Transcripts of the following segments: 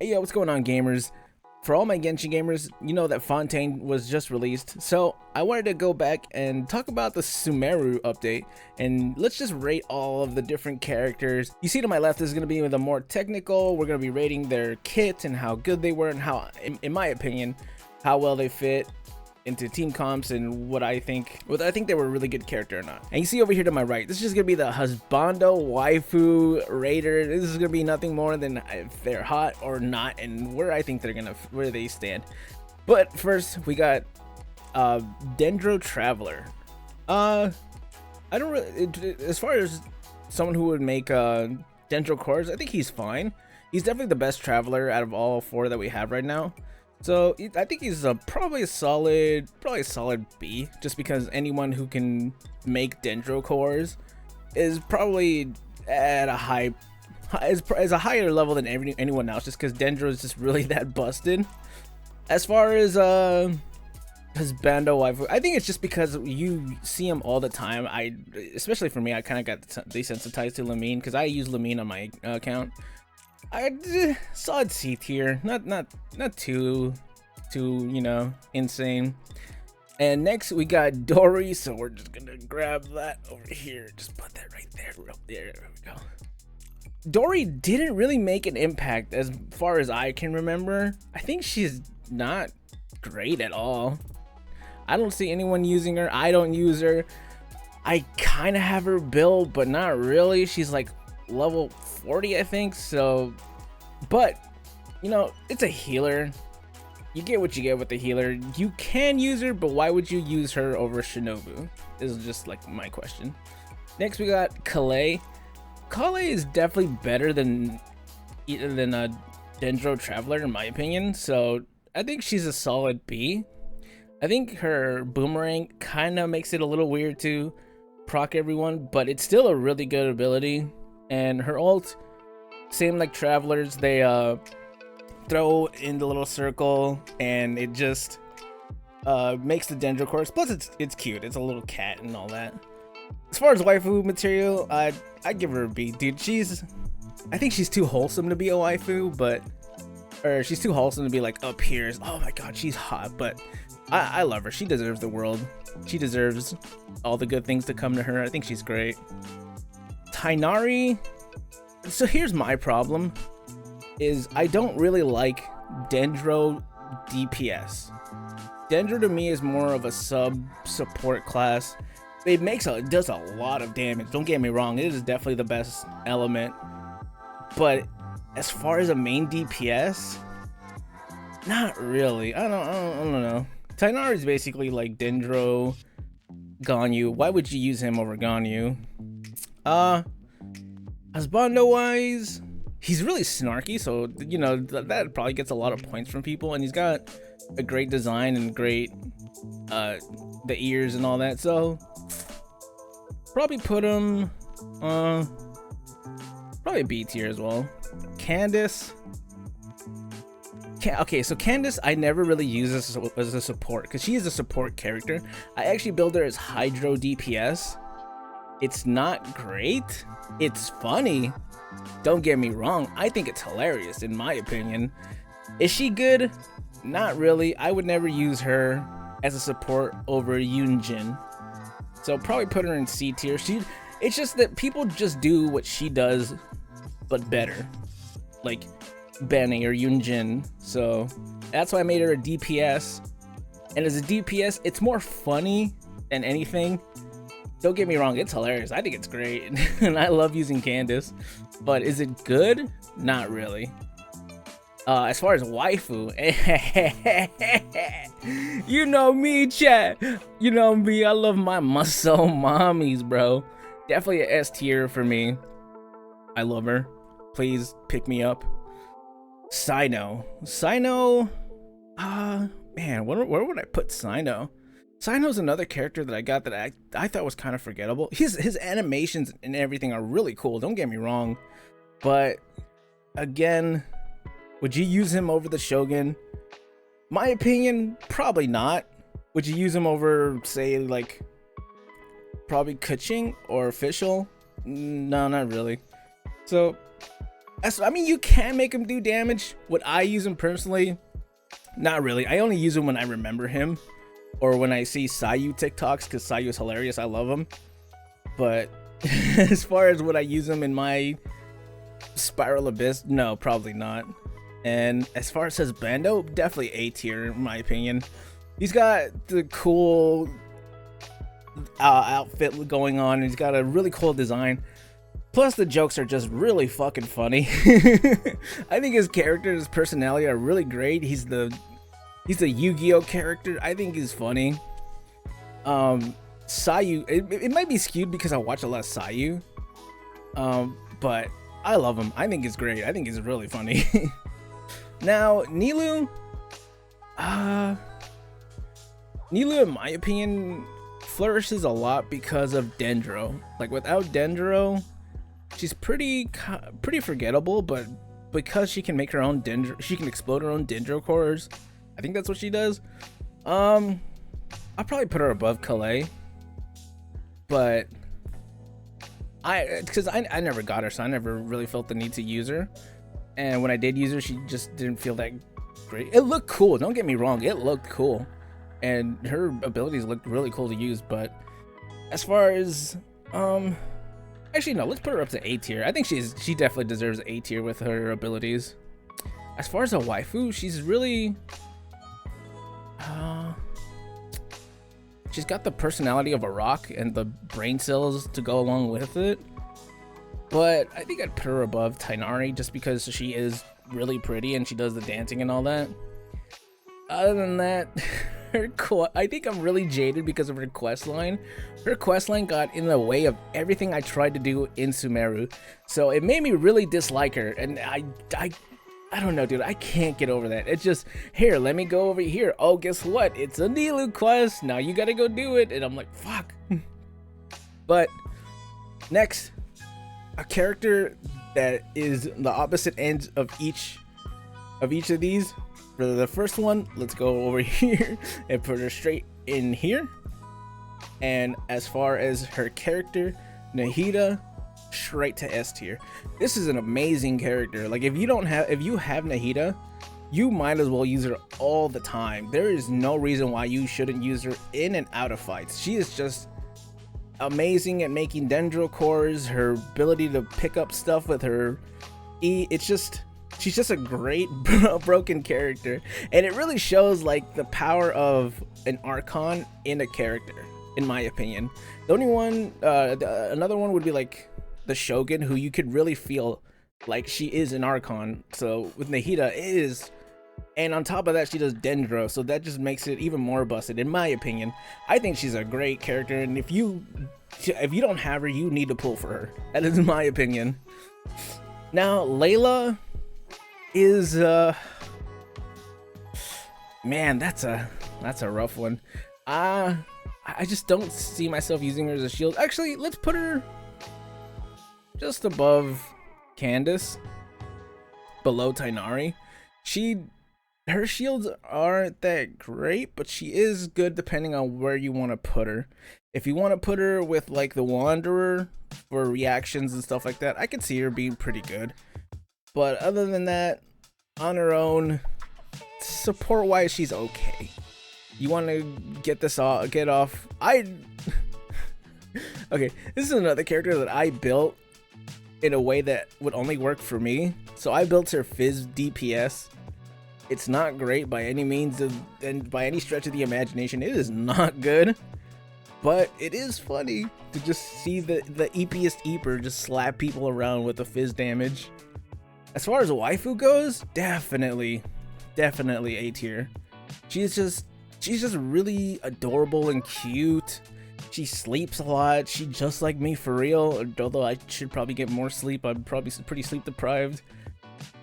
Hey yo, what's going on, gamers? For all my Genshin gamers, you know that Fontaine was just released, so I wanted to go back and talk about the Sumeru update, and let's just rate all of the different characters. You see to my left, this is going to be the more technical. We're going to be rating their kit and how good they were and how, in my opinion, how well they fit into team comps and whether I think they were a really good character or not. And you see over here to my right, this is just gonna be the Husbando Waifu Raider. This is gonna be nothing more than if they're hot or not and where I think where they stand. But first we got Dendro Traveler. I don't really, as far as someone who would make Dendro cores, I think he's fine. He's definitely the best traveler out of all four that we have right now. So I think he's probably a solid B, just because anyone who can make Dendro cores is probably at a higher level than anyone else, just because Dendro is just really that busted. As far as Husbando Waifu, I think it's just because you see him all the time. Especially for me, I kind of got desensitized to Lamine because I use Lamine on my account. I solid C tier, not too insane. And next we got Dory, so we're just gonna grab that over here, just put that right there. There we go. Dory didn't really make an impact as far as I can remember. I think she's not great at all. I don't see anyone using her. I don't use her. I kind of have her build, but not really. She's like level 40, I think. So, but it's a healer. You get what you get with the healer. You can use her, but why would you use her over Shinobu? This is just like my question. Next we got Kalei. Kalei is definitely better than a Dendro Traveler in my opinion. So I think she's a solid B. I think her boomerang kind of makes it a little weird to proc everyone, but it's still a really good ability. And her ult, same like Travelers, they throw in the little circle and it just makes the Dendro course. Plus it's cute. It's a little cat and all that. As far as waifu material, I give her a B. Dude, I think she's too wholesome to be a waifu, or she's too wholesome to be like up here. Oh my god, she's hot, but I love her. She deserves the world. She deserves all the good things to come to her. I think she's great. Tighnari. So here's my problem, is I don't really like Dendro DPS. Dendro to me is more of a support class. It does a lot of damage. Don't get me wrong, it is definitely the best element. But as far as a main DPS, not really. I don't know. Tighnari is basically like Dendro Ganyu. Why would you use him over Ganyu? Husbando wise, he's really snarky, so that probably gets a lot of points from people, and he's got a great design and great the ears and all that, so probably put him probably B tier as well. Candace. Okay, so Candace I never really use as a support because she is a support character. I actually build her as Hydro DPS. It's not great. It's funny. Don't get me wrong. I think it's hilarious in my opinion. Is she good? Not really. I would never use her as a support over Yunjin. So probably put her in C tier. It's just that people just do what she does, but better. Like Benny or Yunjin. So that's why I made her a DPS. And as a DPS, it's more funny than anything. Don't get me wrong, it's hilarious. I think it's great. And I love using Candace. But is it good? Not really. As far as waifu, you know me, chat. You know me, I love my muscle mommies, bro. Definitely a S tier for me. I love her. Please pick me up. Sino, man, where would I put Sino? Sino's another character that I got that I thought was kind of forgettable. His animations and everything are really cool, don't get me wrong. But again, would you use him over the Shogun? My opinion, probably not. Would you use him over, say, like, probably Kuching or Official? No, not really. So I mean, you can make him do damage. Would I use him personally? Not really. I only use him when I remember him, or when I see Sayu TikToks, because Sayu is hilarious. I love him. But as far as would I use him in my Spiral Abyss, no, probably not. And as far as Husbando, definitely A tier in my opinion. He's got the cool outfit going on. He's got a really cool design. Plus the jokes are just really fucking funny. I think his character, his personality are really great. He's the Yu-Gi-Oh character. I think he's funny. Sayu, it might be skewed because I watch a lot of Sayu. But I love him. I think he's great. I think he's really funny. Now, Nilou, in my opinion, flourishes a lot because of Dendro. Like, without Dendro, she's pretty forgettable, but because she can make her own Dendro, she can explode her own Dendro cores. I think that's what she does. I'll probably put her above Calais, but because I never got her, so I never really felt the need to use her. And when I did use her, she just didn't feel that great. It looked cool, don't get me wrong, it looked cool, and her abilities looked really cool to use. But as far as actually no, let's put her up to A tier. I think she definitely deserves A tier with her abilities. As far as a waifu, she's really she's got the personality of a rock and the brain cells to go along with it. But I think I'd put her above Tighnari just because she is really pretty and she does the dancing and all that. Other than that, I think I'm really jaded because of her quest line. Her quest line got in the way of everything I tried to do in Sumeru, so it made me really dislike her. And I don't know, dude. I can't get over that. It's just, here, let me go over here. Oh, guess what? It's a Nilou quest. Now you gotta go do it. And I'm like, fuck. But next, a character that is the opposite ends of each of these. For the first one, let's go over here and put her straight in here. And as far as her character, Nahida, straight to S tier. This is an amazing character. Like, if you have Nahida, you might as well use her all the time. There is no reason why you shouldn't use her in and out of fights. She is just amazing at making dendro cores. Her ability to pick up stuff with her E, she's just a great broken character, and it really shows like the power of an Archon in a character, in my opinion. The only one, another one would be like the Shogun, who you could really feel like she is an Archon. So with Nahida is, and on top of that, she does Dendro, so that just makes it even more busted, in my opinion. I think she's a great character, and if you don't have her, you need to pull for her. That is my opinion. Now, Layla is man, that's a rough one. I just don't see myself using her as a shield. Actually, let's put her just above Candace, below Tighnari. Her shields aren't that great, but she is good depending on where you want to put her. If you want to put her with like the Wanderer for reactions and stuff like that, I could see her being pretty good. But other than that, on her own, support wise, she's okay. You want to get off. Okay, this is another character that I built in a way that would only work for me. So I built her Fizz DPS. It's not great by any means and by any stretch of the imagination. It is not good, but it is funny to just see the eepiest eeper just slap people around with the Fizz damage. As far as a waifu goes, definitely A tier. She's just really adorable and cute. She sleeps a lot. She just like me for real. Although I should probably get more sleep. I'm probably pretty sleep deprived.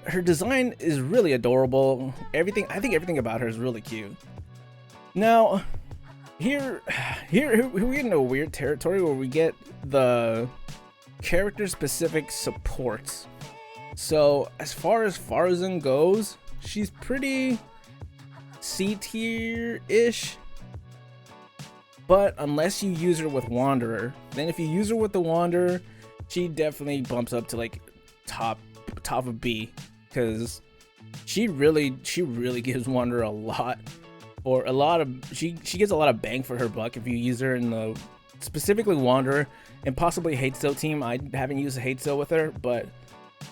Her design is really adorable. I think everything about her is really cute. Now, here we get into a weird territory where we get the character specific supports. So as far as Farzan goes, she's pretty C tier-ish. But unless you use her with Wanderer, then if you use her with the Wanderer, she definitely bumps up to like top top of B, because she really gives Wander a lot, or a lot of she gets a lot of bang for her buck if you use her in the specifically Wander and possibly Hate Still team. I haven't used a Hate Still with her, but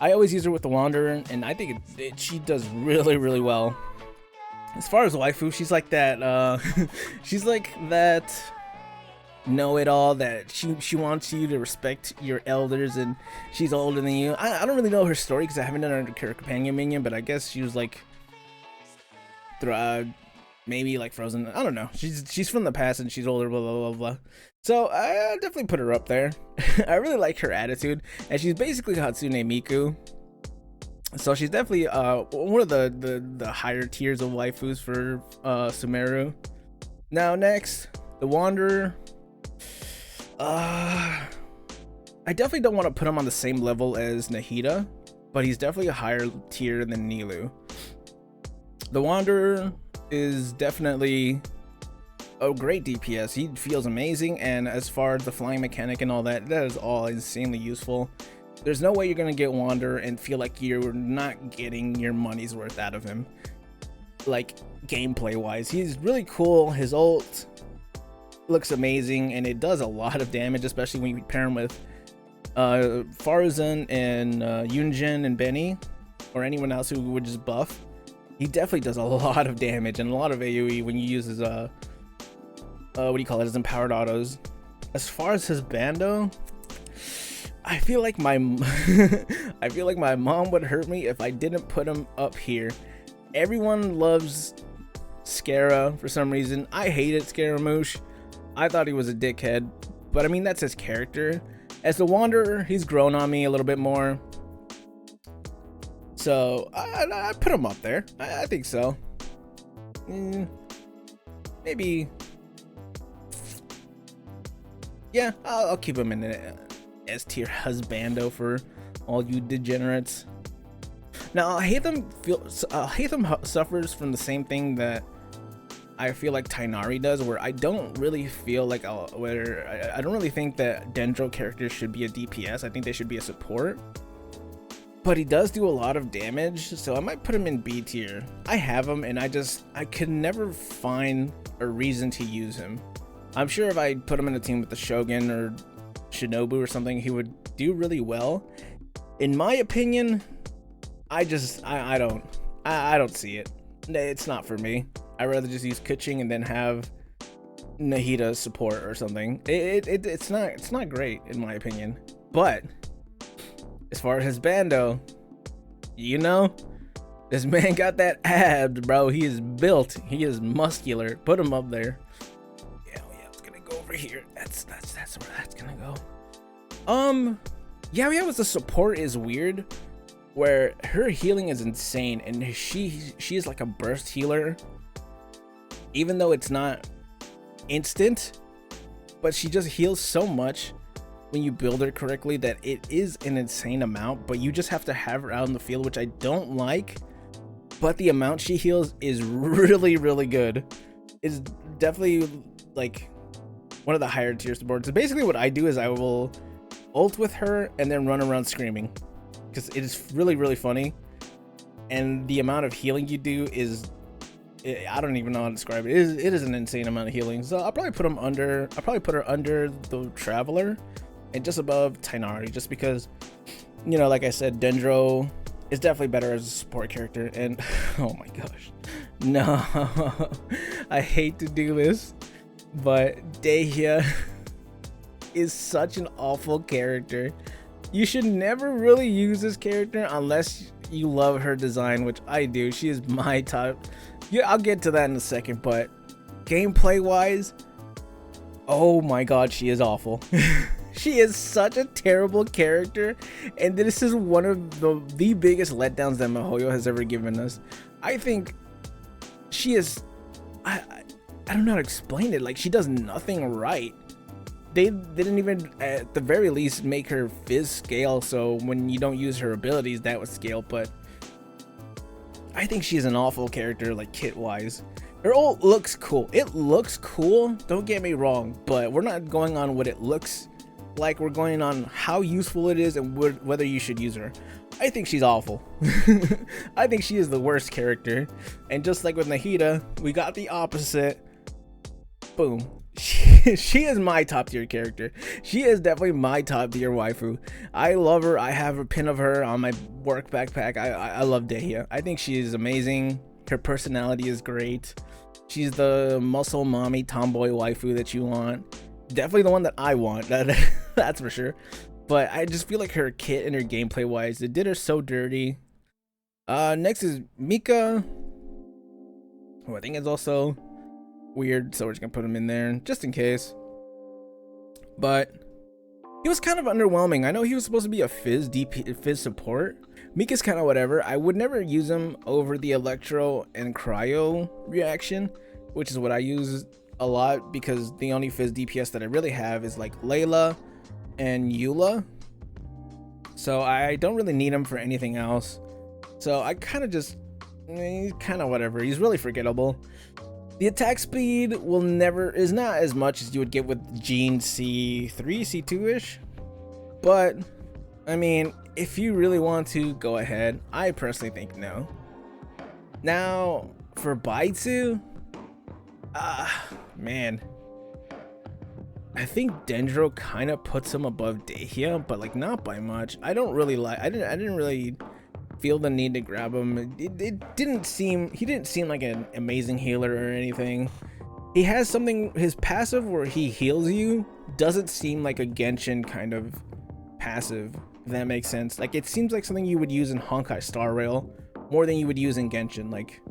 I always use her with the Wanderer, and I think she does really well. As far as waifu, she's like that. She's like that know-it-all that she wants you to respect your elders, and she's older than you. I don't really know her story because I haven't done her companion minion, but I guess she was like maybe like Frozen. I don't know. She's from the past and she's older. Blah blah blah blah. So I definitely put her up there. I really like her attitude, and she's basically Hatsune Miku. So she's definitely one of the higher tiers of waifus for Sumeru. Now next, the Wanderer. I definitely don't want to put him on the same level as Nahida, but he's definitely a higher tier than Nilou. The Wanderer is definitely a great DPS. He feels amazing, and as far as the flying mechanic and all that, that is all insanely useful. There's no way you're gonna get Wanderer and feel like you're not getting your money's worth out of him, like gameplay wise. He's really cool. His ult looks amazing, and it does a lot of damage, especially when you pair him with Farzan and Yunjin and Benny, or anyone else who would just buff. He definitely does a lot of damage and a lot of AoE when you use his what do you call it, his empowered autos. As far as his Husbando, I feel like my I feel like my mom would hurt me if I didn't put him up here. Everyone loves Scara for some reason. I hated Scaramouche. I thought he was a dickhead, but I mean, that's his character. As the Wanderer, he's grown on me a little bit more, so I put him up there. I think so. Maybe, yeah, I'll keep him in the S tier Husbando for all you degenerates. Now, Hatham suffers from the same thing that I feel like Tighnari does, where I don't really feel like I don't really think that Dendro characters should be a DPS. I think they should be a support, but he does do a lot of damage, so I might put him in B tier. I have him, and I could never find a reason to use him. I'm sure if I put him in a team with the Shogun or Shinobu or something, he would do really well. In my opinion, I don't see it. It's not for me. I'd rather just use Kuching and then have Nahida support or something. It's not great in my opinion. But as far as Husbando, you know, this man got that abs, bro. He is built. He is muscular. Put him up there. Yeah, it's gonna go over here. That's where that's gonna go. Yeah, with the support is weird, where her healing is insane, and she is like a burst healer. Even though it's not instant, but she just heals so much when you build her correctly that it is an insane amount, but you just have to have her out in the field, which I don't like. But the amount she heals is really good. It's definitely like one of the higher tier supports. So basically what I do is I will ult with her and then run around screaming, because it is really funny, and the amount of healing you do is, I don't even know how to describe it. It is an insane amount of healing. So I'll probably put her under the Traveler and just above Tighnari, just because, you know, like I said, Dendro is definitely better as a support character. And oh my gosh, no, I hate to do this, but Dehya is such an awful character. You should never really use this character unless you love her design, which I do. She is my top. Yeah, I'll get to that in a second, but gameplay wise, oh my god, she is awful. She is such a terrible character, and this is one of the biggest letdowns that MiHoYo has ever given us. I think she is, I don't know how to explain it. Like, she does nothing right. They didn't even, at the very least, make her fizz scale, so when you don't use her abilities, that would scale. But I think she's an awful character, like kit wise. Her ult looks cool. It looks cool, don't get me wrong, but we're not going on what it looks like. We're going on how useful it is and whether you should use her. I think she's awful. I think she is the worst character. And just like with Nahida, we got the opposite. Boom. She is my top tier character. She is definitely my top tier waifu. I love her. I have a pin of her on my work backpack. I love Dehya. I think she is amazing. Her personality is great. She's the muscle mommy tomboy waifu that you want. Definitely the one that I want. That's for sure. But I just feel like her kit and her gameplay wise, it did her so dirty. Next is Mika, who I think is also weird, so we're just gonna put him in there just in case. But he was kind of underwhelming. I know he was supposed to be a Fizz support. Mika's kind of whatever. I would never use him over the Electro and Cryo reaction, which is what I use a lot because the only Fizz DPS that I really have is like Layla and Eula. So I don't really need him for anything else. So I kind of just, he's kind of whatever. He's really forgettable. The attack speed is not as much as you would get with Jean C3, C2-ish. But, I mean, if you really want to, go ahead. I personally think no. Now, for Baitsu, man. I think Dendro kind of puts him above Dehya, but like not by much. I didn't really feel the need to grab him. He didn't seem like an amazing healer or anything. He has something, his passive where he heals you doesn't seem like a Genshin kind of passive, if that makes sense. Like it seems like something you would use in Honkai Star Rail more than you would use in Genshin. Like,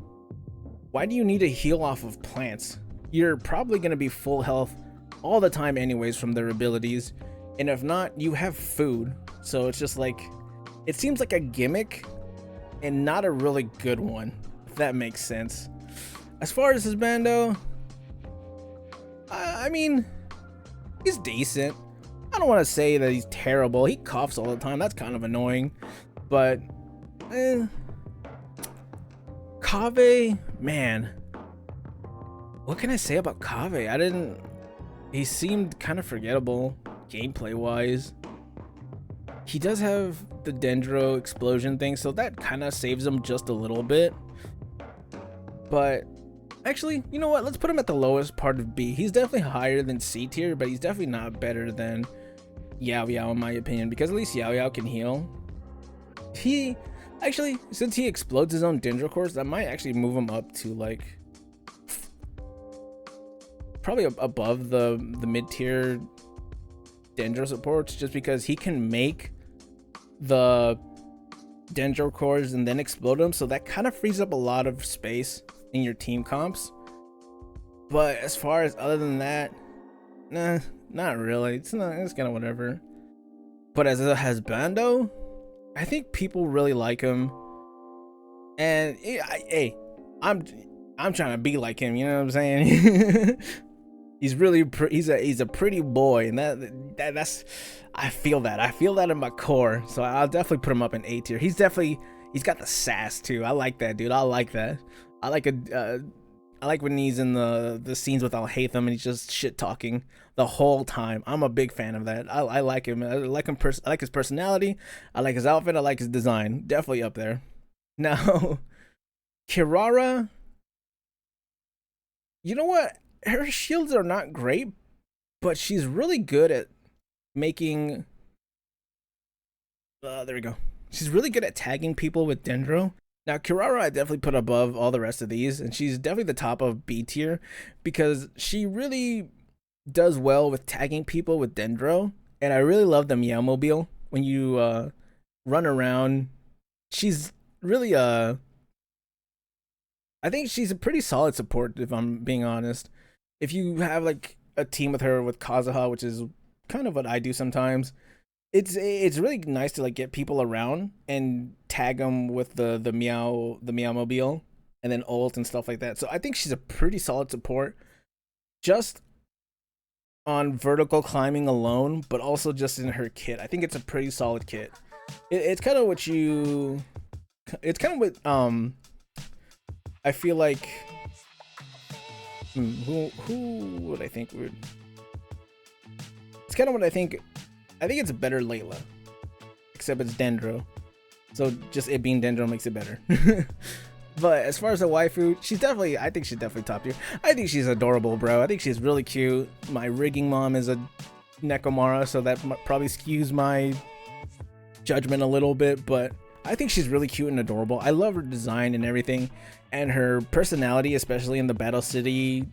why do you need to heal off of plants? You're probably going to be full health all the time anyways from their abilities, and if not, you have food. So it's just like, it seems like a gimmick and not a really good one, if that makes sense. As far as Husbando, I mean, he's decent. I don't want to say that he's terrible. He coughs all the time. That's kind of annoying. But, Kaveh, man. What can I say about Kaveh? He seemed kind of forgettable gameplay-wise. He does have the Dendro explosion thing, so that kind of saves him just a little bit. But actually, you know what? Let's put him at the lowest part of B. He's definitely higher than C tier, but he's definitely not better than Yao Yao in my opinion, because at least Yao Yao can heal. He actually, since he explodes his own Dendro cores, that might actually move him up to like probably above the mid-tier Dendro supports, just because he can make the Dendro cores and then explode them, so that kind of frees up a lot of space in your team comps. But as far as other than that, nah, not really. It's kind of whatever. But as a Husbando, I think people really like him, and hey, I'm trying to be like him, you know what I'm saying? He's really he's a pretty boy, and that's I feel that in my core. So I'll definitely put him up in A tier. He's got the sass too. I like that, dude. I like that. I like when he's in the scenes with Alhaitham and he's just shit talking the whole time. I'm a big fan of that. I like him. I like his personality. I like his outfit. I like his design. Definitely up there. Now, Kirara, you know what? Her shields are not great, but she's really good at making. There we go. She's really good at tagging people with Dendro. Now, Kirara, I definitely put above all the rest of these, and she's definitely the top of B tier because she really does well with tagging people with Dendro, and I really love the Meow Mobile when you run around. She's really I think she's a pretty solid support, if I'm being honest. If you have like a team with her with Kazuha, which is kind of what I do sometimes, it's really nice to like get people around and tag them with the Meow Mobile and then ult and stuff like that. So I think she's a pretty solid support just on vertical climbing alone, but also just in her kit. I think it's a pretty solid kit. It's kind of what I feel like. Who would I think would? It's kind of what I think. I think it's a better Layla, except it's Dendro. So just it being Dendro makes it better. But as far as a waifu, I think she's definitely top tier. I think she's adorable, bro. I think she's really cute. My rigging mom is a Nekomara, so that probably skews my judgment a little bit, but I think she's really cute and adorable. I love her design and everything, and her personality, especially in the Battle City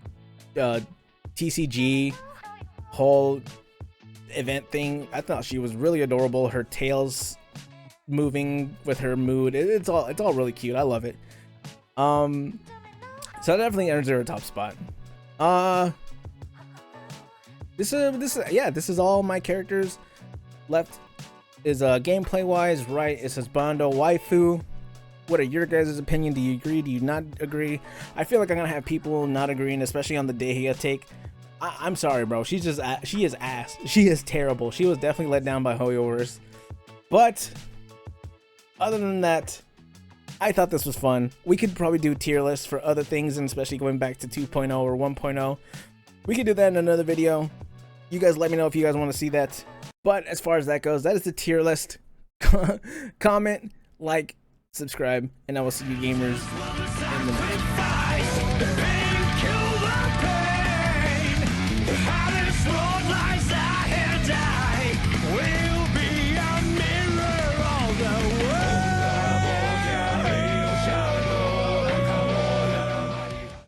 TCG whole event thing. I thought she was really adorable. Her tails moving with her mood, it's all really cute. I love it. So that definitely enters her top spot. This is all my characters. Left is gameplay wise, right is Husbando waifu. What are your guys' opinion? Do you agree? Do you not agree? I feel like I'm gonna have people not agreeing, especially on the Dehia take. I'm sorry, bro. She is ass. She is terrible. She was definitely let down by Hoyoverse. But other than that, I thought this was fun. We could probably do tier lists for other things, and especially going back to 2.0 or 1.0. We could do that in another video. You guys let me know if you guys want to see that. But as far as that goes, that is the tier list. Comment, like, subscribe, and I will see you gamers in the next